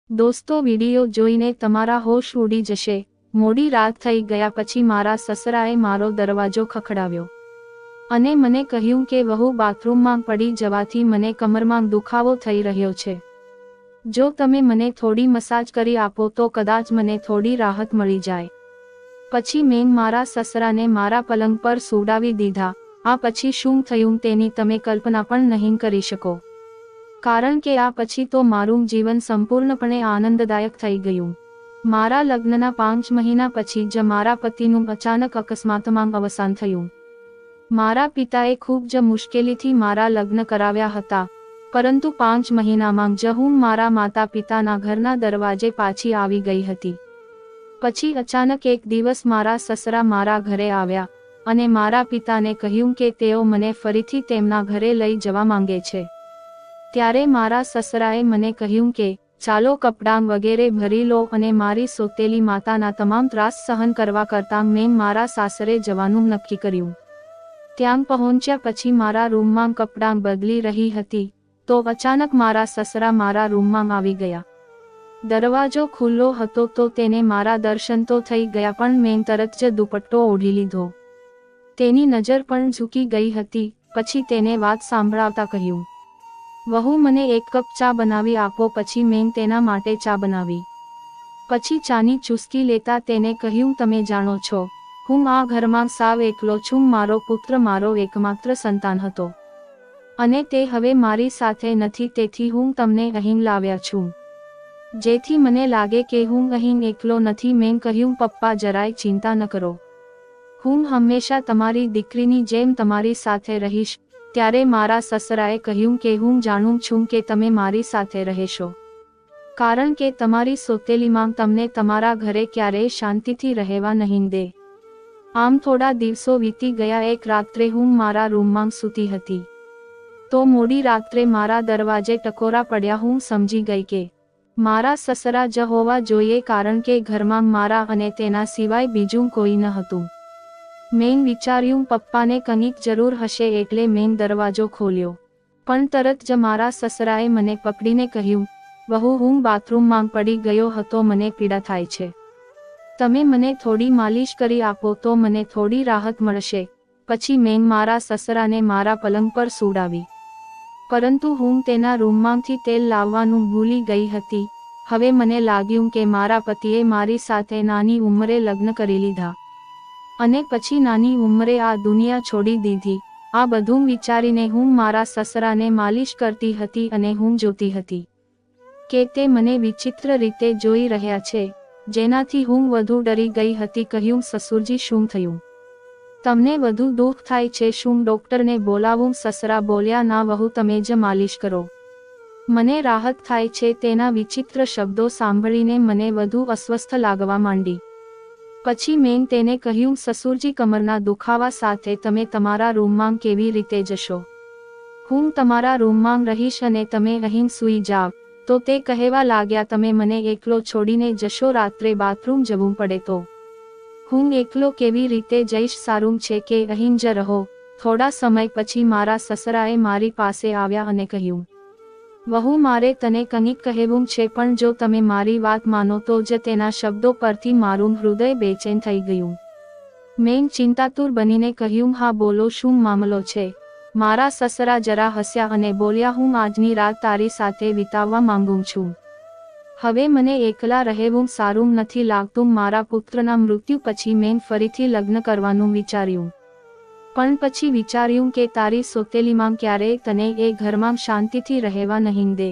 દોસ્તો, વિડિયો જોઈને તમારા હોશ ઉડી જશે। મોડી રાત થઈ ગયા પછી મારા સસરાએ મારો દરવાજો ખખડાવ્યો અને મને કહ્યું કે વહુ બાથરૂમમાં પડી જવાથી મને કમરમાં દુખાવો થઈ રહ્યો છે। જો તમે મને થોડી મસાજ કરી આપો તો કદાચ મને થોડી રાહત મળી જાય। પછી મેં મારા સસરાને મારા પલંગ પર સુડાવી દીધા। આ પછી શું થયું તેની તમે કલ્પના પણ નહીં કરી શકો, કારણ કે આ પછી તો મારું જીવન સંપૂર્ણપણે આનંદદાયક થઈ ગયું। મારા લગ્નના 5 મહિના પછી જ મારા પતિનું અચાનક અકસ્માતમાં અવસાન થયું। મારા પિતાએ ખૂબ જ મુશ્કેલીથી મારા લગ્ન કરાવ્યા હતા, પરંતુ 5 મહિનામાં જ હું મારા માતા પિતાના ઘરના દરવાજે પાછી આવી ગઈ હતી। પછી અચાનક એક દિવસ મારા સસરા મારા ઘરે આવ્યા અને મારા પિતાને કહ્યું કે તેઓ મને ફરીથી તેમના ઘરે લઈ જવા માંગે છે। ત્યારે મારા સસરાએ મને કહ્યું કે ચાલો કપડાં વગેરે ભરી લો અને મારી સોતેલી માતાના તમામ ત્રાસ સહન કરવા કરતાં મેં મારા સાસરે જવાનું નક્કી કર્યું। ત્યાં પહોંચ્યા પછી મારા રૂમમાં કપડાં બદલી રહી હતી તો અચાનક મારા સસરા મારા રૂમમાં આવી ગયા। દરવાજો ખુલ્લો હતો તો તેને મારા દર્શન તો થઈ ગયા, પણ મેં તરત જ દુપટ્ટો ઓઢી લીધો। તેની નજર પણ ઝૂકી ગઈ હતી। પછી તેને વાત સાંભળાવતા કહ્યું, વહુ મને 1 કપ ચા બનાવી આપો। પછી મેં તેના માટે ચા બનાવી। પછી ચાની ચૂસકી લેતા તેને કહ્યું, તમે જાણો છો, હું આ ઘરમાં સાવ એકલો છું। મારો પુત્ર મારો એકમાત્ર સંતાન હતો અને તે હવે મારી સાથે નથી, તેથી હું તમને અહીં લાવ્યા છું, જેથી મને લાગે કે હું અહીં એકલો નથી। મેં કહ્યું, પપ્પા જરાય ચિંતા ન કરો, હું હંમેશા તમારી દીકરીની જેમ તમારી સાથે રહીશ। ત્યારે મારા સસરાએ કહ્યું કે હું જાણું છું કે તમે મારી સાથે રહેશો, કારણ કે તમારી સોતેલી માં તમને તમારા ઘરે ક્યારેય શાંતિથી રહેવા નહીં દે। આમ થોડા દિવસો વીતી ગયા। એક રાત્રે હું મારા રૂમમાં સૂતી હતી તો મોડી રાત્રે મારા દરવાજે ટકોરા પડ્યા। હું સમજી ગઈ કે મારા સસરા જ હોવા જોઈએ, કારણ કે ઘરમાં મારા અને તેના સિવાય બીજું કોઈ ન હતું। મેં વિચાર્યું પપ્પાને કંઈક જરૂર હશે, એટલે મેં દરવાજો ખોલ્યો, પણ તરત જ મારા સસરાએ મને પકડીને કહ્યું, વહુ હું બાથરૂમમાં પડી ગયો હતો, મને પીડા થાય છે, તમે મને થોડી માલિશ કરી આપો તો મને થોડી રાહત મળશે। પછી મેં મારા સસરાને મારા પલંગ પર સુડાવી, પરંતુ હું તેના રૂમમાંથી તેલ લાવવાનું ભૂલી ગઈ હતી। હવે મને લાગ્યું કે મારા પતિએ મારી સાથે નાની ઉંમરે લગ્ન કરી લીધા અને પછી નાની ઉંમરે આ દુનિયા છોડી દીધી। આ બધું વિચારીને હું મારા સસરાને માલિશ કરતી હતી અને હું જોતી હતી કે તે મને વિચિત્ર રીતે જોઈ રહ્યા છે, જેનાથી હું વધુ ડરી ગઈ હતી। કહ્યું, સસુરજી શું થયું? તમને વધુ દુઃખ થાય છે? શું ડોક્ટરને બોલાવું? સસરા બોલ્યા, ના વહુ, તમે જ માલિશ કરો, મને રાહત થાય છે। તેના વિચિત્ર શબ્દો સાંભળીને મને વધુ અસ્વસ્થ લાગવા માંડી। પછી મેં તેને કહ્યું, સસુરજી કમરના દુખાવા સાથે તમે તમારા રૂમમાં કેવી રીતે જશો? હું તમારા રૂમમાં રહીશ અને તમે અહીં સૂઈ જાવ। તો તે કહેવા લાગ્યા, તમે મને એકલો છોડીને જશો? રાત્રે બાથરૂમ જવું પડે તો હું એકલો કેવી રીતે જઈશ? સારું છે કે અહીં જ રહો। થોડા સમય પછી મારા સસરાએ મારી પાસે આવ્યા અને કહ્યું, વહુ મારે તને કંઈક કહેવું છે, પણ જો તમે મારી વાત માનો તો જ। તેના શબ્દો પરથી મારું હૃદય બેચેન થઈ ગયું। મેં ચિંતાતુર બનીને કહ્યું, હા બોલો, શું મામલો છે? મારા સસરા જરા હસ્યા અને બોલ્યા, હું આજની રાત તારી સાથે વિતાવવા માંગુ છું। હવે મને એકલા રહેવું સારું નથી લાગતું। મારા પુત્રના મૃત્યુ પછી મેં ફરીથી લગ્ન કરવાનું વિચાર્યું, પણ પછી વિચાર્યું કે તારી સોતેલી માં ક્યારેય તને એ ઘરમાં શાંતિથી રહેવા નહીં દે,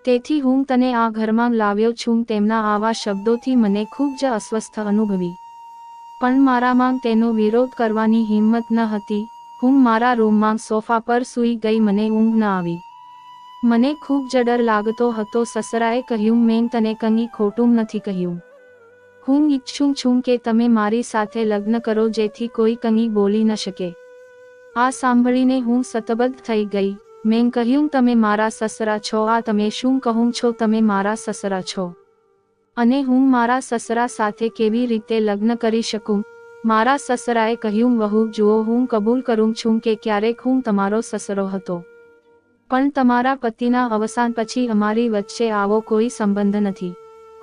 તેથી હું તને આ ઘરમાં લાવ્યો છું। તેમના આવા શબ્દોથી મને ખૂબ જ અસ્વસ્થ અનુભવી, પણ મારામાં તેનો વિરોધ કરવાની હિંમત ન હતી। હું મારા રૂમમાં સોફા પર સૂઈ ગઈ। મને ઊંઘ ન આવી, મને ખૂબ જ ડર લાગતો હતો। સસરાએ કહ્યું, મેં તને કંઈ ખોટું નથી કહ્યું, હું ઈચ્છું છું કે તમે મારી સાથે લગ્ન કરો, જેથી કોઈ કંઈ બોલી ન શકે। આ સાંભળીને હું સતબદ્ધ થઈ ગઈ। મેં કહ્યું, તમે મારા સસરા છો? આ તમે શું કહો છો? તમે મારા સસરા છો અને હું મારા સસરા સાથે કેવી રીતે લગ્ન કરી શકું? મારા સસરાએ કહ્યું, વહુ જુઓ, હું કબૂલ કરું છું કે ક્યારેક હું તમારો સસરો હતો, પણ તમારા પતિના અવસાન પછી અમારી વચ્ચે આવો કોઈ સંબંધ નથી.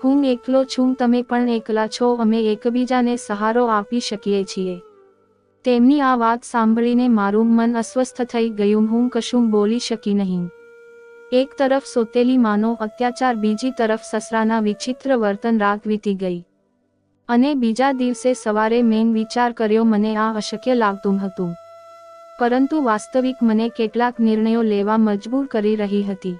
હું એકલો છું, તમે પણ એકલા છો, અમે એકબીજાને સહારો આપી શકીએ છીએ. તેમની આ વાત સાંભળીને મારું મન અસ્વસ્થ થઈ ગયું. હું કશું બોલી શકી નહીં. એક તરફ સોતેલી માનો અત્યાચાર, બીજી તરફ સસરાના વિચિત્ર વર્તન. રાત વીતી ગઈ અને બીજા દિવસે સવારે મેં વિચાર કર્યો. મને આ અશક્ય લાગતું હતું, પરંતુ વાસ્તવિક મને કેટલાક નિર્ણયો લેવા મજબૂર કરી રહી હતી.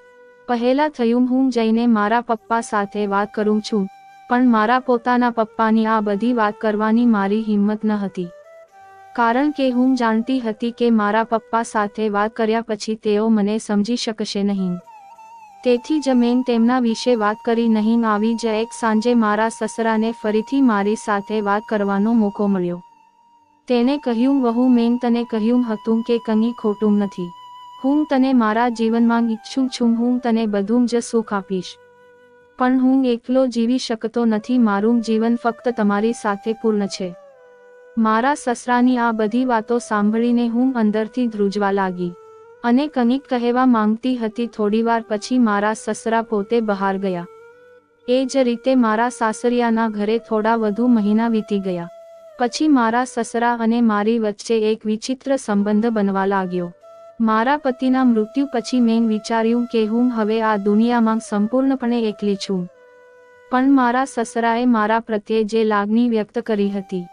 પહેલા થયું, હું જઈને મારા પપ્પા સાથે વાત કરું છું, પણ મારા પોતાના પપ્પાની આ બધી વાત કરવાની મારી હિંમત ન હતી, કારણ કે હું જાણતી હતી કે મારા પપ્પા સાથે વાત કર્યા પછી તેઓ મને સમજી શકશે નહીં. તેથી જ મેં તેમના વિશે વાત કરી નહીં. આવી જ એક સાંજે મારા સસરાને ફરીથી મારી સાથે વાત કરવાનો મોકો મળ્યો. તેણે કહ્યું, વહુ, મેં તને કહ્યું હતું કે કંઈ ખોટું નથી. હું તને મારા જીવનમાં ઈચ્છું છું. હું તને બધું જ સુખ આપીશ, પણ હું એકલો જીવી શકતો નથી. મારું જીવન ફક્ત તમારી સાથે પૂર્ણ છે. મારા સસરાની આ બધી વાતો સાંભળીને હું અંદરથી ધ્રુજવા લાગી અને કંઈક કહેવા માંગતી હતી. થોડીવાર પછી મારા સસરા પોતે બહાર ગયા. એ જ રીતે મારા સાસરિયાના ઘરે થોડા વધુ મહિના વીતી ગયા. પછી મારા સસરા અને મારી વચ્ચે એક વિચિત્ર સંબંધ બનવા લાગ્યો. મારા પતિના મૃત્યુ પછી મેં વિચાર્યું કે હું હવે આ દુનિયામાં સંપૂર્ણપણે એકલી છું. પણ મારા સસરાએ મારા પ્રત્યે જે લાગણી વ્યક્ત કરી હતી,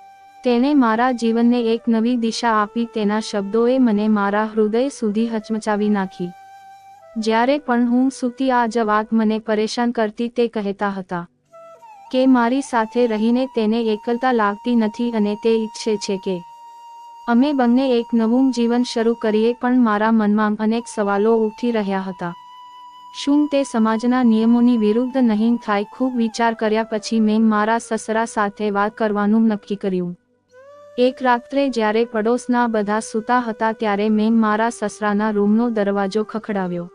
તેણે મારા જીવનને એક નવી દિશા આપી. તેના શબ્દોએ મને મારા હૃદય સુધી હચમચાવી નાખી. જ્યારે પણ હું સૂતી આ જ વાત મને પરેશાન કરતી. તે કહેતા હતા કે મારી સાથે રહીને તેને એકલતા લાગતી નથી અને તે ઈચ્છે છે કે અમે બંને એક નવું જીવન શરૂ કરીએ. પણ મારા મનમાં અનેક સવાલો ઉઠી રહ્યા હતા. શું તે સમાજના નિયમોની વિરુદ્ધ નહીં થાય? ખૂબ વિચાર કર્યા પછી મેં મારા સસરા સાથે વાત કરવાનું નક્કી કર્યું. એક રાત્રે જ્યારે પડોશના બધા સૂતા હતા ત્યારે મેં મારા સસરાના રૂમનો દરવાજો ખખડાવ્યો.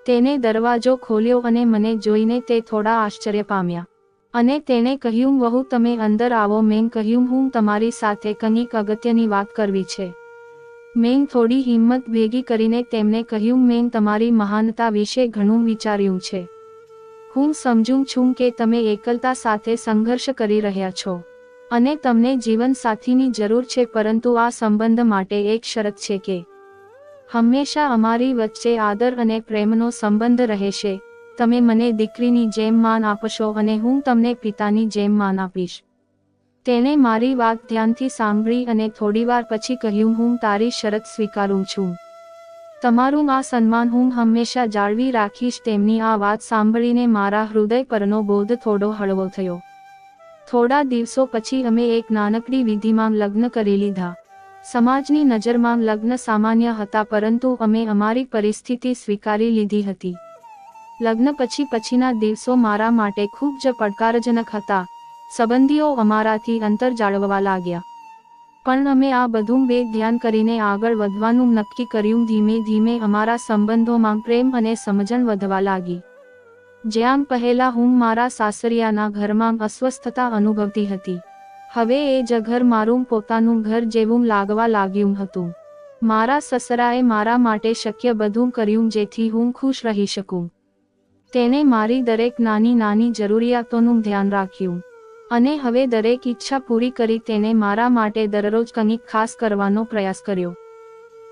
તેને દરવાજો ખોલ્યો અને મને જોઈને તે થોડા આશ્ચર્ય પામ્યા અને તેણે કહ્યું, વહુ, તમે અંદર આવો. મેં કહ્યું, હું તમારી સાથે કંઈક અગત્યની વાત કરવી છે. મેં થોડી હિંમત ભેગી કરીને તેમને કહ્યું, મેં તમારી મહાનતા વિશે ઘણું વિચાર્યું છે. હું સમજું છું કે તમે એકલતા સાથે સંઘર્ષ કરી રહ્યા છો અને તમને જીવનસાથીની જરૂર છે, પરંતુ આ સંબંધ માટે એક શરત છે કે હંમેશા અમારી વચ્ચે આદર અને પ્રેમનો સંબંધ રહેશે. તમે મને દીકરીની જેમ માન આપશો અને હું તમને પિતાની જેમ માન આપીશ. તેણે મારી વાત ધ્યાનથી સાંભળી અને થોડીવાર પછી કહ્યું, હું તારી શરત સ્વીકારું છું. તમારું આ સન્માન હું હંમેશા જાળવી રાખીશ. તેમની આ વાત સાંભળીને મારા હૃદય પરનો બોધ થોડો હળવો થયો. થોડા દિવસો પછી અમે એક નાનકડી વિધિમાં લગ્ન કરી લીધા. સમાજની નજરમાં લગ્ન સામાન્ય હતા, પરંતુ અમે અમારી પરિસ્થિતિ સ્વીકારી લીધી હતી. લગ્ન પછીના દિવસો મારા માટે ખૂબ જ પડકારજનક હતા. સંબંધીઓ અમારાથી અંતર જાળવવા લાગ્યા, પણ અમે આ બધું ધ્યાન કરીને આગળ વધવાનું નક્કી કર્યું. ધીમે ધીમે અમારા સંબંધોમાં પ્રેમ અને સમજણ વધવા લાગી. જ્યાં પહેલા હું મારા સાસરિયાના ઘરમાં અસ્વસ્થતા અનુભવતી હતી, હવે એ જ ઘર મારું પોતાનું ઘર જેવું લાગવા લાગ્યું હતું. મારા સસરાએ મારા માટે શક્ય બધું કર્યું જેથી હું ખુશ રહી શકું. તેણે મારી દરેક નાની નાની જરૂરિયાતોનું ધ્યાન રાખ્યું અને હવે દરેક ઈચ્છા પૂરી કરી. તેણે મારા માટે દરરોજ કંઈક ખાસ કરવાનો પ્રયાસ કર્યો.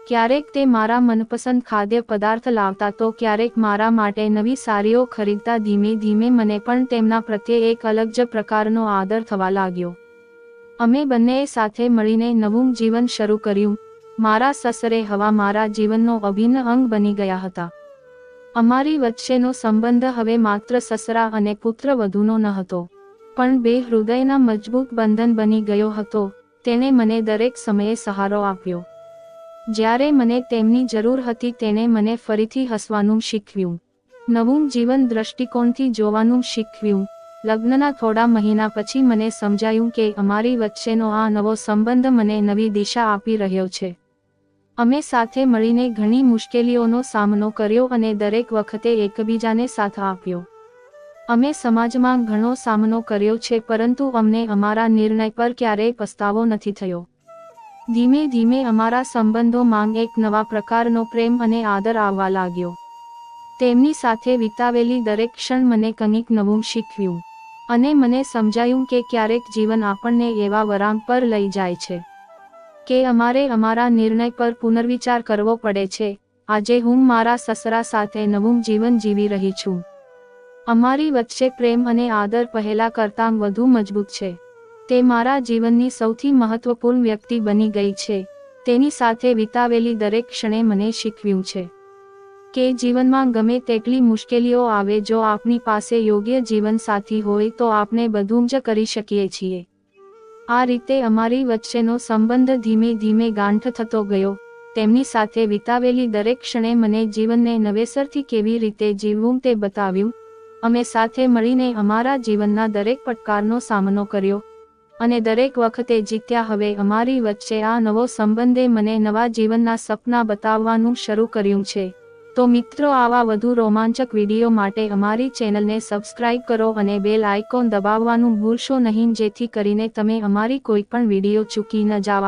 ક્યારેક તે મારા મનપસંદ ખાદ્ય પદાર્થ લાવતા તો ક્યારેક મારા માટે નવી સાડીઓ ખરીદતા. ધીમે ધીમે મને પણ તેમના પ્રત્યે એક અલગ જ પ્રકારનો આદર થવા લાગ્યો. અમે બંનેએ સાથે મળીને નવું જીવન શરૂ કર્યું. મારા સસરે હવે મારા જીવનનો અભિન્ન અંગ બની ગયા હતા. અમારી વચ્ચેનો સંબંધ હવે માત્ર સસરા અને પુત્ર વધુનો ન હતો, પણ બે હૃદયના મજબૂત બંધન બની ગયો હતો. તેણે મને દરેક સમયે સહારો આપ્યો. જ્યારે મને તેમની જરૂર હતી તેણે મને ફરીથી હસવાનું શીખવ્યું, નવું જીવન દ્રષ્ટિકોણથી જોવાનું શીખવ્યું. લગ્નના થોડા મહિના પછી મને સમજાયું કે અમારી વચ્ચેનો આ નવો સંબંધ મને નવી દિશા આપી રહ્યો છે. અમે સાથે મળીને ઘણી મુશ્કેલીઓનો સામનો કર્યો અને દરેક વખતે એકબીજાને સાથ આપ્યો. અમે સમાજમાં ઘણો સામનો કર્યો છે, પરંતુ અમને અમારા નિર્ણય પર ક્યારેય પસ્તાવો નથી થયો. ધીમે ધીમે અમારા સંબંધોમાં એક નવા પ્રકારનો પ્રેમ અને આદર આવવા લાગ્યો. તેમની સાથે વિતાવેલી દરેક ક્ષણ મને કંઈક નવું શીખવ્યું અને મને સમજાયું કે ક્યારેક જીવન આપણને એવા વળાંક પર લઈ જાય છે કે અમારે અમારા નિર્ણય પર પુનર્વિચાર કરવો પડે છે. આજે હું મારા સસરા સાથે નવું જીવન જીવી રહી છું. અમારી વચ્ચે પ્રેમ અને આદર પહેલા કરતાં વધુ મજબૂત છે. તે મારા જીવનની સૌથી મહત્વપૂર્ણ વ્યક્તિ બની ગઈ છે. તેની સાથે વિતાવેલી દરેક ક્ષણે મને શીખવ્યું છે કે જીવનમાં ગમે તેટલી મુશ્કેલીઓ આવે, જો આપણી પાસે યોગ્ય જીવનસાથી હોય તો આપણે બધું જ કરી શકીએ છીએ. આ રીતે અમારી વચ્ચેનો સંબંધ ધીમે ધીમે ગાઢ થતો ગયો. તેમની સાથે વિતાવેલી દરેક ક્ષણે મને જીવનને નવેસરથી કેવી રીતે જીવવું તે બતાવ્યું. અમે સાથે મળીને અમારા જીવનના દરેક પડકારનો સામનો કર્યો અને દરેક વખતે જીત્યા. હવે અમારી વચ્ચે આ નવો સંબંધે મને નવા જીવનના સપના બતાવવાનું શરૂ કર્યું છે. તો મિત્રો, આવા વધુ રોમાંચક વિડીયો માટે અમારી ચેનલને સબસ્ક્રાઇબ કરો અને બેલ આઇકોન દબાવવાનું ભૂલશો નહીં, જેથી કરીને તમે અમારી કોઈ પણ વિડીયો ચૂકી ન જાવ.